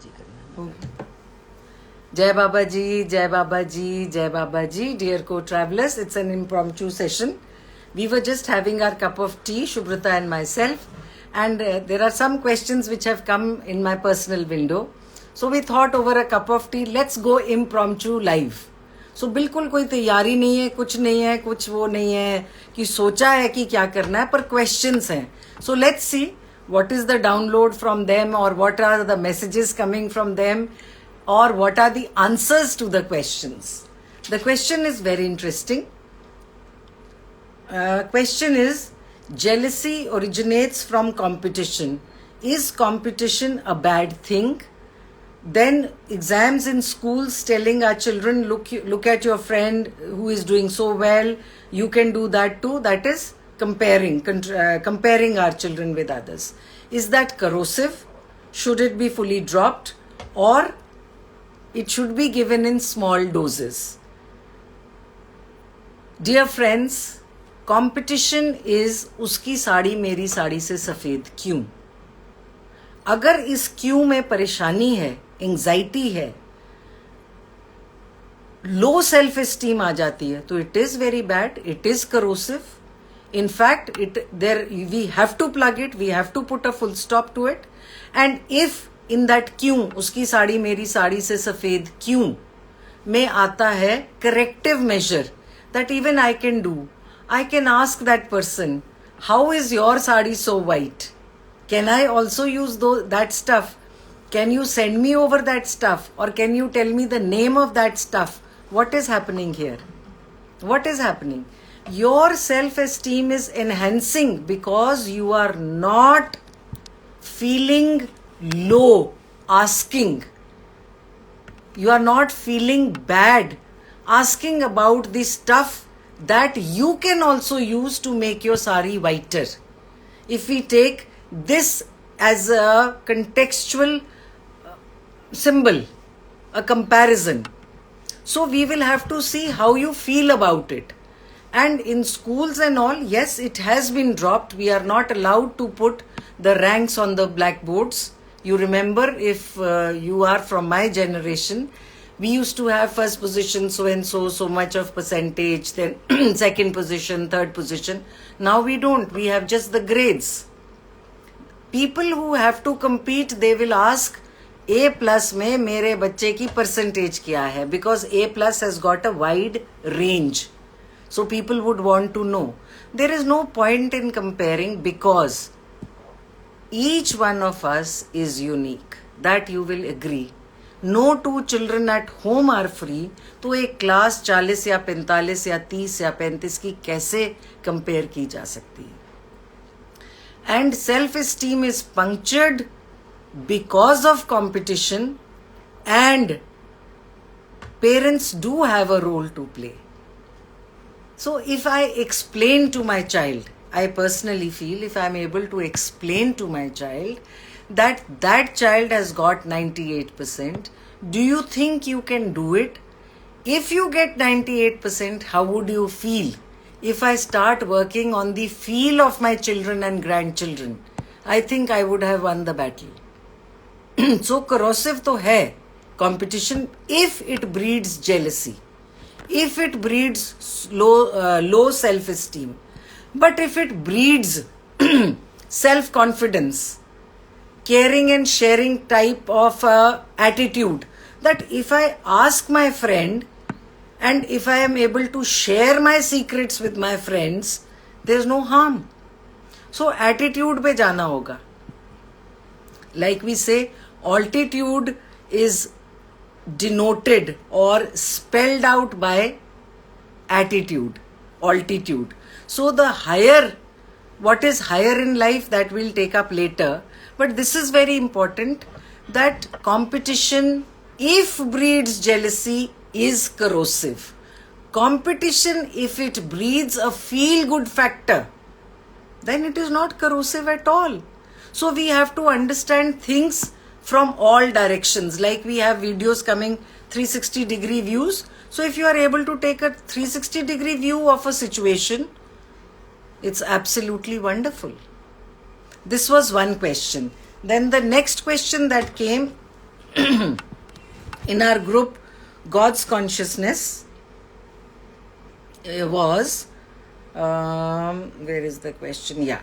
ही करना है. Jai Baba Ji, Jai Baba Ji, Jai Baba Ji. Dear co-travelers, it's an impromptu session. We were just having our cup of tea, Shubhrata and myself, and there are some questions which have come in my personal window. So we thought over a cup of tea, let's go impromptu live. So बिल्कुल कोई तैयारी नहीं है, कुछ नहीं है, कुछ वो नहीं है कि सोचा है कि क्या करना है, पर questions हैं. So let's see what is the download from them, or what are the messages coming from them, or what are the answers to the questions. The question is very interesting. Question is, jealousy originates from competition. Is competition a bad thing? Then exams in schools telling our children, look at your friend who is doing so well, you can do that too. That is comparing our children with others. Is that corrosive? Should it be fully dropped? Or it should be given in small doses? Dear friends, competition is उसकी साड़ी मेरी साड़ी से सफेद क्यों? अगर इस क्यों में परेशानी है, एंजाइटी है, लो सेल्फ एस्टीम आ जाती है, तो it is very bad, it is corrosive. In fact, we have to plug it, we have to put a full stop to it. And if in that क्यों, उसकी साड़ी मेरी साड़ी से सफेद क्यों में आता है corrective measure that even I can do, I can ask that person, how is your sari so white? Can I also use that stuff? Can you send me over that stuff? Or can you tell me the name of that stuff? What is happening here? What is happening? Your self-esteem is enhancing because you are not feeling low, asking. You are not feeling bad, asking about the stuff that you can also use to make your sari whiter. If we take this as a contextual symbol, a comparison, so we will have to see how you feel about it. And in schools and all, yes, it has been dropped. We are not allowed to put the ranks on the blackboards. You remember, if you are from my generation, we used to have first position so and so, so much of percentage, then second position, third position. Now we don't. We have just the grades. People who have to compete, they will ask, A plus में मेरे बच्चे की percentage क्या है? Because A plus has got a wide range. So people would want to know. There is no point in comparing because each one of us is unique. That you will agree. No two children at home are free. तो एक class 40 या 45 या 30 या 35 की कैसे compare की जा सकती है? And self-esteem is punctured because of competition, and parents do have a role to play. So if I explain to my child, I personally feel if I am able to explain to my child that that child has got 98%, do you think you can do it? If you get 98%, how would you feel? If I start working on the feel of my children and grandchildren, I think I would have won the battle. So corrosive to hai competition if it breeds jealousy, if it breeds low self-esteem. But if it breeds self-confidence, caring and sharing type of attitude, that if I ask my friend and if I am able to share my secrets with my friends, there is no harm. So attitude पे जाना होगा. Like we say, altitude is denoted or spelled out by attitude, altitude. So the higher, what is higher in life, that we'll take up later. But this is very important, that competition, if breeds jealousy, is corrosive. Competition, if it breeds a feel-good factor, then it is not corrosive at all. So we have to understand things from all directions. Like we have videos coming 360-degree views. So if you are able to take a 360-degree view of a situation, it's absolutely wonderful. This was one question. Then the next question that came in our group, God's consciousness was, where is the question? Yeah.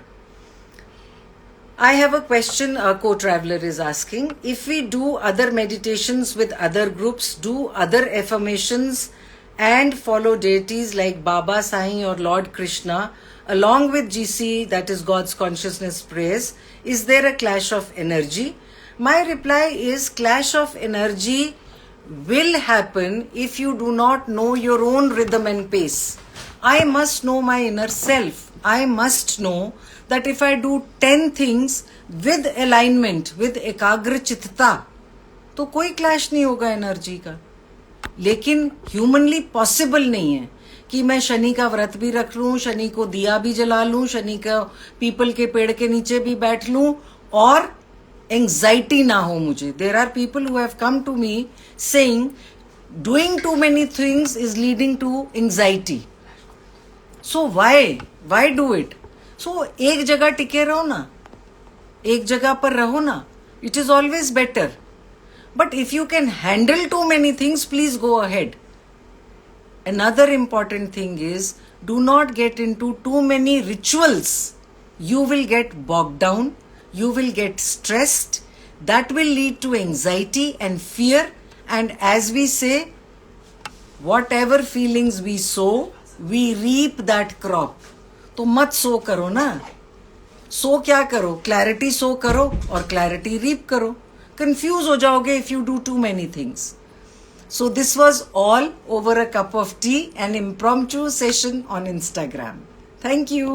I have a question a co-traveler is asking. If we do other meditations with other groups, do other affirmations and follow deities like Baba, Sai or Lord Krishna along with GC, that is God's consciousness prayers, is there a clash of energy? My reply is clash of energy will happen if you do not know your own rhythm and pace. I must know my inner self. I must know that if I do 10 things with alignment, with ekagra chitta, तो कोई clash नहीं होगा energy का. लेकिन humanly possible नहीं है कि मैं शनि का व्रत भी रख लूं, शनि को दिया भी जला लूं, शनि का पीपल के पेड़ के नीचे भी बैठ लूं और एंजाइटी ना हो मुझे. There are people who have come to me saying doing too many things is leading to anxiety. So why do it? So एक जगह टिके रहो ना, एक जगह पर रहो ना. It is always better. But if you can handle too many things, please go ahead. Another important thing is, do not get into too many rituals. You will get bogged down, you will get stressed. That will lead to anxiety and fear. And as we say, whatever feelings we sow, we reap that crop. तो मत सो करो ना. सो क्या करो? Clarity सो करो और clarity reap करो. Confuse हो जाओगे if you do too many things. So this was all over a cup of tea, an impromptu session on Instagram. Thank you.